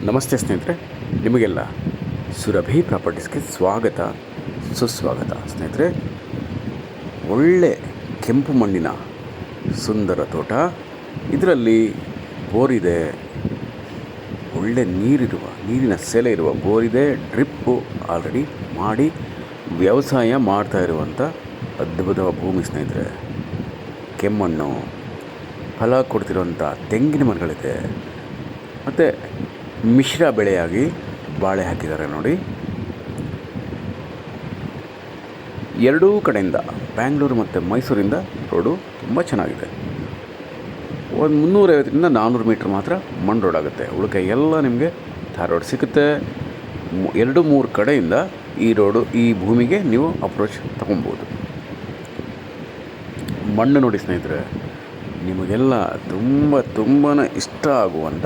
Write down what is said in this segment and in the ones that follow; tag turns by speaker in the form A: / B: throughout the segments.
A: ನಮಸ್ತೆ ಸ್ನೇಹಿತರೆ, ನಿಮಗೆಲ್ಲ ಸುರಭಿ ಪ್ರಾಪರ್ಟೀಸ್ಗೆ ಸ್ವಾಗತ ಸುಸ್ವಾಗತ. ಸ್ನೇಹಿತರೆ, ಒಳ್ಳೆ ಕೆಂಪು ಮಣ್ಣಿನ ಸುಂದರ ತೋಟ. ಇದರಲ್ಲಿ ಬೋರಿದೆ, ಒಳ್ಳೆ ನೀರಿನ ಸೆಲೆ ಇರುವ ಬೋರಿದೆ. ಡ್ರಿಪ್ಪು ಆಲ್ರೆಡಿ ಮಾಡಿ ವ್ಯವಸಾಯ ಮಾಡ್ತಾ ಇರುವಂಥ ಅದ್ಭುತ ಭೂಮಿ ಸ್ನೇಹಿತರೆ. ಕೆಮ್ಮಣ್ಣು, ಫಲ ಕೊಡ್ತಿರುವಂಥ ತೆಂಗಿನ ಮರಗಳಿದೆ. ಮತ್ತು ಮಿಶ್ರ ಬೆಳೆಯಾಗಿ ಬಾಳೆ ಹಾಕಿದ್ದಾರೆ ನೋಡಿ. ಎರಡೂ ಕಡೆಯಿಂದ ಬ್ಯಾಂಗ್ಳೂರು ಮತ್ತು ಮೈಸೂರಿಂದ ರೋಡು ತುಂಬ ಚೆನ್ನಾಗಿದೆ. ಒಂದು 350ರಿಂದ 400 ಮೀಟ್ರ್ ಮಾತ್ರ ಮಣ್ಣು ರೋಡ್ ಆಗುತ್ತೆ. ಉಳಿಕೆ ಎಲ್ಲ ನಿಮಗೆ ಥಾರ್ ರೋಡ್ ಸಿಗುತ್ತೆ. 2-3 ಕಡೆಯಿಂದ ಈ ಭೂಮಿಗೆ ನೀವು ಅಪ್ರೋಚ್ ತಗೊಬೋದು. ಮಣ್ಣು ನೋಡಿ ಸ್ನೇಹಿತರೆ, ನಿಮಗೆಲ್ಲ ತುಂಬಾ ಇಷ್ಟ ಆಗುವಂಥ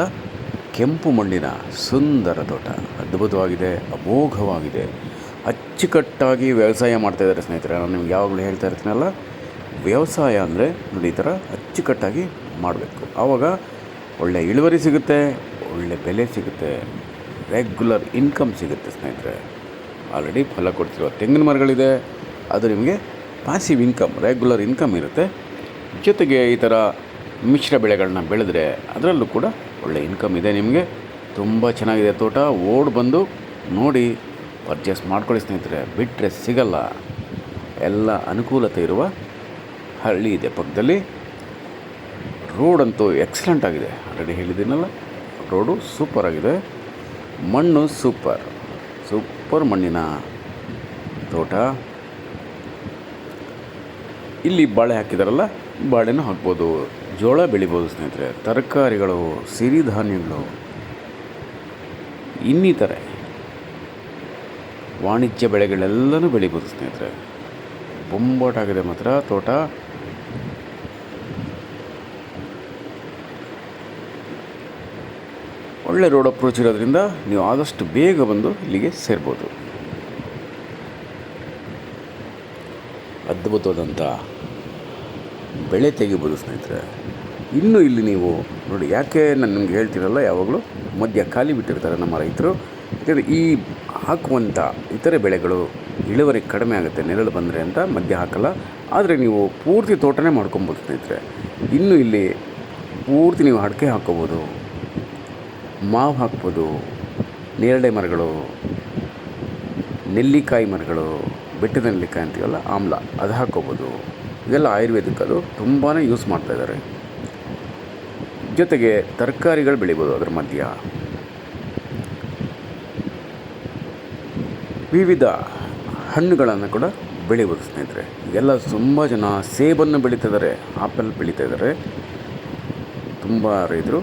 A: ಕೆಂಪು ಮಣ್ಣಿನ ಸುಂದರ ತೋಟ. ಅದ್ಭುತವಾಗಿದೆ, ಅಮೋಘವಾಗಿದೆ. ಅಚ್ಚುಕಟ್ಟಾಗಿ ವ್ಯವಸಾಯ ಮಾಡ್ತಾಯಿದ್ದಾರೆ ಸ್ನೇಹಿತರೆ. ನಾನು ನಿಮ್ಗೆ ಯಾವಾಗಲೂ ಹೇಳ್ತಾ ಇರ್ತೀನಲ್ಲ, ವ್ಯವಸಾಯ ಅಂದರೆ ನೋಡಿ ಈ ಥರ ಅಚ್ಚುಕಟ್ಟಾಗಿ ಮಾಡಬೇಕು. ಆವಾಗ ಒಳ್ಳೆ ಇಳುವರಿ ಸಿಗುತ್ತೆ, ಒಳ್ಳೆ ಬೆಲೆ ಸಿಗುತ್ತೆ, ರೆಗ್ಯುಲರ್ ಇನ್ಕಮ್ ಸಿಗುತ್ತೆ ಸ್ನೇಹಿತರೆ. ಆಲ್ರೆಡಿ ಫಲ ಕೊಡ್ತಿರೋ ತೆಂಗಿನ ಮರಗಳಿದೆ, ಅದು ನಿಮಗೆ ಪಾಸಿವ್ ಇನ್ಕಮ್, ರೆಗ್ಯುಲರ್ ಇನ್ಕಮ್ ಇರುತ್ತೆ. ಜೊತೆಗೆ ಈ ಥರ ಮಿಶ್ರ ಬೆಳೆಗಳನ್ನ ಬೆಳೆದ್ರೆ ಅದರಲ್ಲೂ ಕೂಡ ಒಳ್ಳೆ ಇನ್ಕಮ್ ಇದೆ ನಿಮಗೆ. ತುಂಬ ಚೆನ್ನಾಗಿದೆ ತೋಟ. ಬಂದು ನೋಡಿ ಪರ್ಚೇಸ್ ಮಾಡ್ಕೊಳ್ಳಿ ಸ್ನೇಹಿತರೆ, ಬಿಟ್ಟರೆ ಸಿಗಲ್ಲ. ಎಲ್ಲ ಅನುಕೂಲತೆ ಇರುವ ಹಳ್ಳಿ ಇದೆ ಪಕ್ಕದಲ್ಲಿ. ರೋಡಂತೂ ಎಕ್ಸಲೆಂಟ್ ಆಗಿದೆ, ಆಲ್ರೆಡಿ ಹೇಳಿದ್ದೀನಲ್ಲ. ರೋಡು ಸೂಪರ್ ಆಗಿದೆ, ಮಣ್ಣು ಸೂಪರ್ ಮಣ್ಣಿನ ತೋಟ. ಇಲ್ಲಿ ಬಾಳೆ ಹಾಕಿದಾರಲ್ಲ, ಬಾಳೆನೂ ಹಾಕ್ಬೋದು, ಜೋಳ ಬೆಳಿಬೋದು ಸ್ನೇಹಿತರೆ, ತರಕಾರಿಗಳು, ಸಿರಿಧಾನ್ಯಗಳು, ಇನ್ನಿತರೆ ವಾಣಿಜ್ಯ ಬೆಳೆಗಳೆಲ್ಲನೂ ಬೆಳಿಬೋದು ಸ್ನೇಹಿತರೆ. ಬೊಂಬಾಟಾಗಿದೆ ಮಾತ್ರ ತೋಟ. ಒಳ್ಳೆ ರೋಡ್ ಅಪ್ರೋಚ್ ಇರೋದ್ರಿಂದ ನೀವು ಆದಷ್ಟು ಬೇಗ ಬಂದು ಇಲ್ಲಿಗೆ ಸೇರ್ಬೋದು. ಅದ್ಭುತವಾದಂಥ ಬೆಳೆ ತೆಗಿಬೋದು ಸ್ನೇಹಿತರೆ. ಇನ್ನು ಇಲ್ಲಿ ನೀವು ನೋಡಿ, ಯಾಕೆ ನಾನು ನಿಮ್ಗೆ ಹೇಳ್ತೀರಲ್ಲ, ಯಾವಾಗಲೂ ಮಧ್ಯ ಖಾಲಿ ಬಿಟ್ಟಿರ್ತಾರೆ ನಮ್ಮ ರೈತರು. ಯಾಕಂದರೆ ಈ ಹಾಕುವಂಥ ಇತರೆ ಬೆಳೆಗಳು ಇಳುವರಿ ಕಡಿಮೆ ಆಗುತ್ತೆ ನೆರಳು ಬಂದರೆ ಅಂತ ಮಧ್ಯ ಹಾಕಲ್ಲ. ಆದರೆ ನೀವು ಪೂರ್ತಿ ತೋಟನೇ ಮಾಡ್ಕೊಬೋದು ಸ್ನೇಹಿತರೆ. ಇನ್ನು ಇಲ್ಲಿ ಪೂರ್ತಿ ನೀವು ಅಡಿಕೆ ಹಾಕ್ಕೋಬೋದು, ಮಾವು ಹಾಕ್ಬೋದು, ನೇರಳೆ ಮರಗಳು, ನೆಲ್ಲಿಕಾಯಿ ಮರಗಳು, ಬೆಟ್ಟದ ನೆಲ್ಲಿಕಾಯಿ ಅಂತೀವಲ್ಲ, ಆಮ್ಲ, ಅದು ಹಾಕ್ಕೋಬೋದು. ಇದೆಲ್ಲ ಆಯುರ್ವೇದಿಕ್, ಅದು ತುಂಬಾ ಯೂಸ್ ಮಾಡ್ತಾಯಿದ್ದಾರೆ. ಜೊತೆಗೆ ತರಕಾರಿಗಳು ಬೆಳಿಬೋದು. ಅದರ ಮಧ್ಯ ವಿವಿಧ ಹಣ್ಣುಗಳನ್ನು ಕೂಡ ಬೆಳಿಬೋದು ಸ್ನೇಹಿತರೆ. ಈಗೆಲ್ಲ ತುಂಬ ಜನ ಸೇಬನ್ನು ಬೆಳೀತಿದ್ದಾರೆ, ಆಪಲ್ ಬೆಳೀತಾಯಿದ್ದಾರೆ. ತುಂಬ ರೈತರು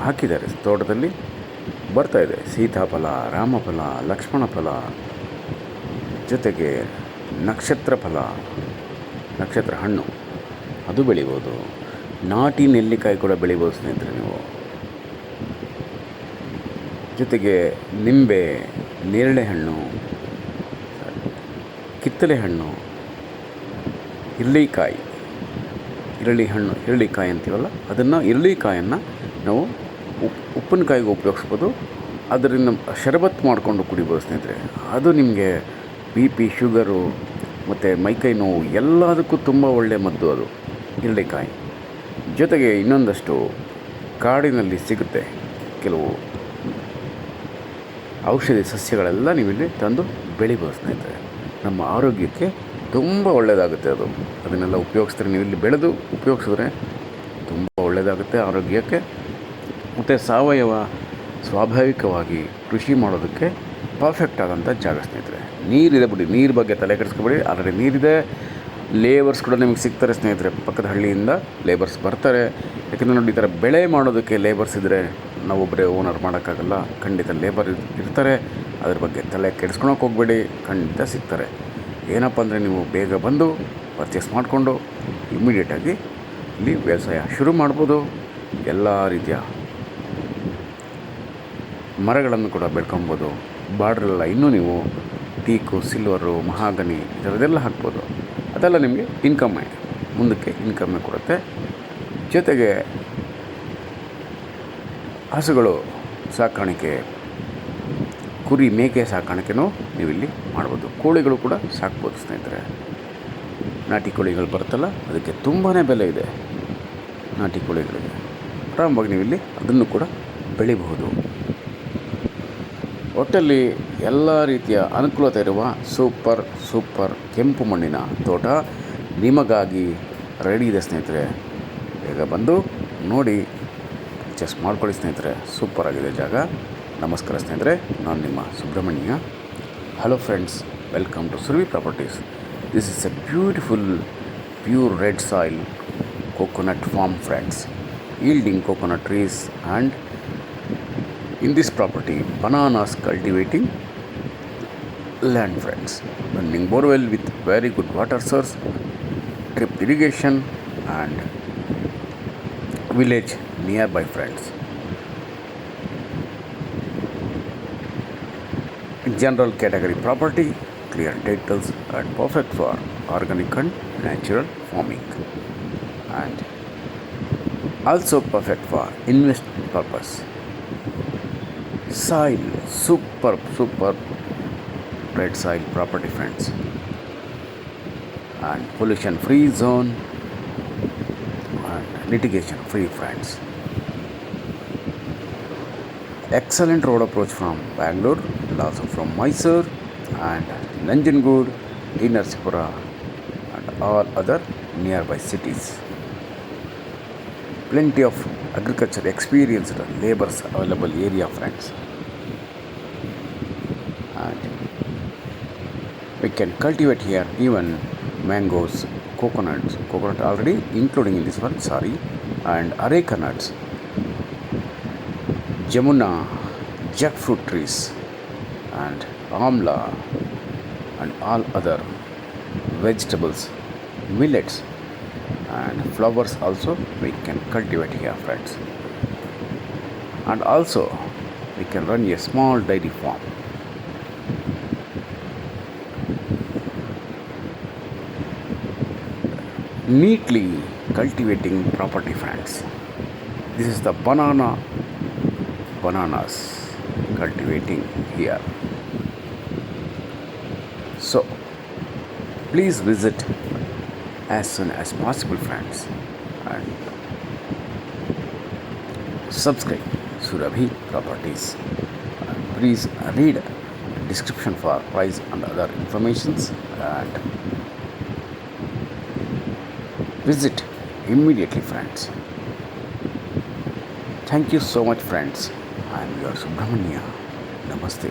A: ಹಾಕಿದ್ದಾರೆ ತೋಟದಲ್ಲಿ. ಬರ್ತಾಯಿದೆ ಸೀತಾಫಲ, ರಾಮಫಲ, ಲಕ್ಷ್ಮಣ ಫಲ, ಜೊತೆಗೆ ನಕ್ಷತ್ರ ಹಣ್ಣು ಅದು ಬೆಳಿಬೋದು. ನಾಟಿ ನೆಲ್ಲಿಕಾಯಿ ಕೂಡ ಬೆಳಿಬೋದು ಸ್ನೇಹಿತರೆ ನೀವು. ಜೊತೆಗೆ ನಿಂಬೆ, ನೇರಳೆ ಹಣ್ಣು, ಕಿತ್ತಳೆ ಹಣ್ಣು, ಇರಳಿಕಾಯಿ ಅಂತೀವಲ್ಲ, ಇರಳಿಕಾಯನ್ನು ನಾವು ಉಪ್ಪಿನಕಾಯಿಗೆ ಉಪಯೋಗಿಸ್ಬೋದು. ಅದರಿಂದ ಶರಬತ್ತು ಮಾಡಿಕೊಂಡು ಕುಡಿಬೋದು ಸ್ನೇಹಿತರೆ. ಅದು ನಿಮಗೆ BP, ಶುಗರು ಮತ್ತು ಮೈಕೈ ನೋವು ಎಲ್ಲದಕ್ಕೂ ತುಂಬ ಒಳ್ಳೆಯ ಮದ್ದು ಅದು ಇರಳಿಕಾಯಿ. ಜೊತೆಗೆ ಇನ್ನೊಂದಷ್ಟು ಕಾಡಿನಲ್ಲಿ ಸಿಗುತ್ತೆ ಕೆಲವು ಔಷಧಿ ಸಸ್ಯಗಳೆಲ್ಲ ನೀವಿಲ್ಲಿ ತಂದು ಬೆಳಿಬೋದು ಸ್ನೇಹಿತರೆ. ನಮ್ಮ ಆರೋಗ್ಯಕ್ಕೆ ತುಂಬ ಒಳ್ಳೆಯದಾಗುತ್ತೆ ಅದು. ಅದನ್ನೆಲ್ಲ ಉಪಯೋಗಿಸಿದ್ರೆ, ನೀವು ಇಲ್ಲಿ ಬೆಳೆದು ಉಪಯೋಗಿಸಿದ್ರೆ ತುಂಬ ಒಳ್ಳೆಯದಾಗುತ್ತೆ ಆರೋಗ್ಯಕ್ಕೆ. ಮತ್ತು ಸಾವಯವ ಸ್ವಾಭಾವಿಕವಾಗಿ ಕೃಷಿ ಮಾಡೋದಕ್ಕೆ ಪರ್ಫೆಕ್ಟ್ ಆದಂಥ ಜಾಗ ಸ್ನೇಹಿತರೆ. ನೀರಿದೆ ಬಿಡಿ, ನೀರು ಬಗ್ಗೆ ತಲೆ ಕೆಡಿಸ್ಕೊಬೇಡಿ. ಆಲ್ರೆಡಿ ನೀರಿದೆ. ಲೇಬರ್ಸ್ ಕೂಡ ನಿಮಗೆ ಸಿಗ್ತಾರೆ ಸ್ನೇಹಿತರೆ. ಪಕ್ಕದ ಹಳ್ಳಿಯಿಂದ ಲೇಬರ್ಸ್ ಬರ್ತಾರೆ. ಯಾಕೆಂದರೆ ನೋಡಿ, ಈ ಥರ ಬೆಳೆ ಮಾಡೋದಕ್ಕೆ ಲೇಬರ್ಸ್ ಇದ್ದರೆ ನಾವೊಬ್ಬರೇ ಓನರ್ ಮಾಡೋಕ್ಕಾಗಲ್ಲ. ಖಂಡಿತ ಲೇಬರ್ ಇರ್ತಾರೆ. ಅದ್ರ ಬಗ್ಗೆ ತಲೆ ಕೆಡಿಸ್ಕೊಳಕ್ಕೆ ಹೋಗಬೇಡಿ, ಖಂಡಿತ ಸಿಗ್ತಾರೆ. ಏನಪ್ಪ ಅಂದರೆ ನೀವು ಬೇಗ ಬಂದು ಪರ್ಚೇಸ್ ಮಾಡಿಕೊಂಡು ಇಮ್ಮಿಡಿಯೇಟಾಗಿ ಇಲ್ಲಿ ವ್ಯವಸಾಯ ಶುರು ಮಾಡ್ಬೋದು. ಎಲ್ಲ ರೀತಿಯ ಮರಗಳನ್ನು ಕೂಡ ಬೆಳ್ಕೊಬೋದು. ಬಾರ್ಡ್ರೆಲ್ಲ ಇನ್ನೂ ನೀವು ಟೀಕು, ಸಿಲ್ವರು, ಮಹಾಗನಿ ಇದರದೆಲ್ಲ ಹಾಕ್ಬೋದು. ಅದೆಲ್ಲ ನಿಮಗೆ ಮುಂದಕ್ಕೆ ಇನ್ಕಮ್ಮೇ ಕೊಡುತ್ತೆ. ಜೊತೆಗೆ ಹಸುಗಳು ಸಾಕಾಣಿಕೆ, ಕುರಿ ಮೇಕೆ ಸಾಕಾಣಿಕೆನೂ ನೀವಿಲ್ಲಿ ಮಾಡ್ಬೋದು. ಕೋಳಿಗಳು ಕೂಡ ಸಾಕ್ಬೋದು ಸ್ನೇಹಿತರೆ. ನಾಟಿ ಕೋಳಿಗಳು ಬರುತ್ತಲ್ಲ, ಅದಕ್ಕೆ ತುಂಬಾ ಬೆಲೆ ಇದೆ. ನಾಟಿ ಕೋಳಿಗಳಿಗೆ ಆರಾಮವಾಗಿ ನೀವಿಲ್ಲಿ ಅದನ್ನು ಕೂಡ ಬೆಳಿಬಹುದು. ಒಟ್ಟಲ್ಲಿ ಎಲ್ಲ ರೀತಿಯ ಅನುಕೂಲತೆ ಇರುವ ಸೂಪರ್ ಕೆಂಪು ಮಣ್ಣಿನ ತೋಟ ನಿಮಗಾಗಿ ರೆಡಿ ಇದೆ ಸ್ನೇಹಿತರೆ. ಬೇಗ ಬಂದು ನೋಡಿ, ಪರ್ಚೇಸ್ ಮಾಡ್ಕೊಳ್ಳಿ ಸ್ನೇಹಿತರೆ. ಸೂಪರ್ ಆಗಿದೆ ಜಾಗ. ನಮಸ್ಕಾರ ಸ್ನೇಹಿತರೆ, ನಾನು ನಿಮ್ಮ Subramanya. Hello friends, welcome to Surabhi properties. This is a beautiful pure red soil coconut farm friends, yielding coconut trees, and in this property bananas cultivating land friends, running borewell with very good water source, drip irrigation, and village nearby friends. General category property, clear titles, and perfect for organic and natural farming, and also perfect for investment purpose. Soil, super red soil property friends, and pollution free zone and litigation free friends. Excellent road approach from Bangalore and also from Mysore and Nanjangud, T. Narsipura, and all other nearby cities. Plenty of agriculture experienced laborers available area friends, and we can cultivate here even mangoes, coconut already including in this one, and areca nuts, jamuna, jackfruit trees, and amla, and all other vegetables, millets, and flowers also we can cultivate here friends. And also we can run a small dairy farm. Neatly cultivating property friends. This is the bananas cultivating here. So please visit as soon as possible friends, and subscribe Surabhi Properties, and please read description for price and other informations, and visit immediately friends. Thank you so much friends. I am your Subramanya. Namaste.